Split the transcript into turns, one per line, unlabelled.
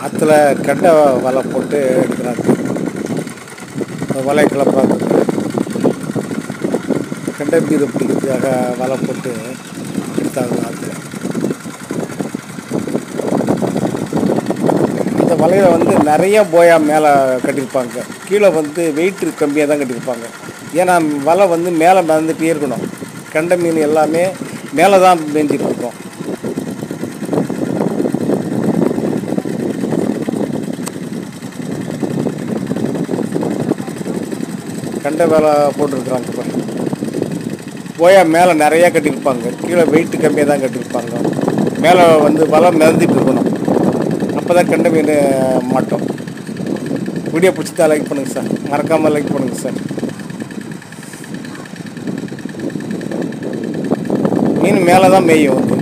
ஆற்றுல கெண்டை வலை போட்டு எடுக்கிறாங்க. வலைக்குள்ள பார்த்து கெண்டை மீது பிடிக்கிறதுக்காக வலை போட்டு எடுத்தாங்க ஆற்றுல. அந்த வலையில் வந்து நிறைய போயா மேலே கட்டியிருப்பாங்க. கீழே வந்து வெயிட் கம்மியாக தான் கட்டியிருப்பாங்க. ஏன்னா வலை வந்து மேலே மிதந்துகிட்டே இருக்கணும். கெண்டை மீன் எல்லாமே மேலே தான் மேய்ஞ்சிட்டு இருக்கும். கெண்டை வேலை போட்டிருக்குறாங்க. போயா மேலே நிறையா கட்டியிருப்பாங்க. கீழே வெயிட்டு கம்மியாக தான் கட்டியிருப்பாங்க. மேலே வந்து வலை மிதந்துட்டு இருக்கணும். அப்போ தான் கெண்டை மீன் மாட்டோம். வீடியோ பிடிச்சிதான் லைக் பண்ணுங்கள் சார். மறக்காமல் லைக் பண்ணுங்கள் சார். மீன் மேலே தான் மேயும் வந்து.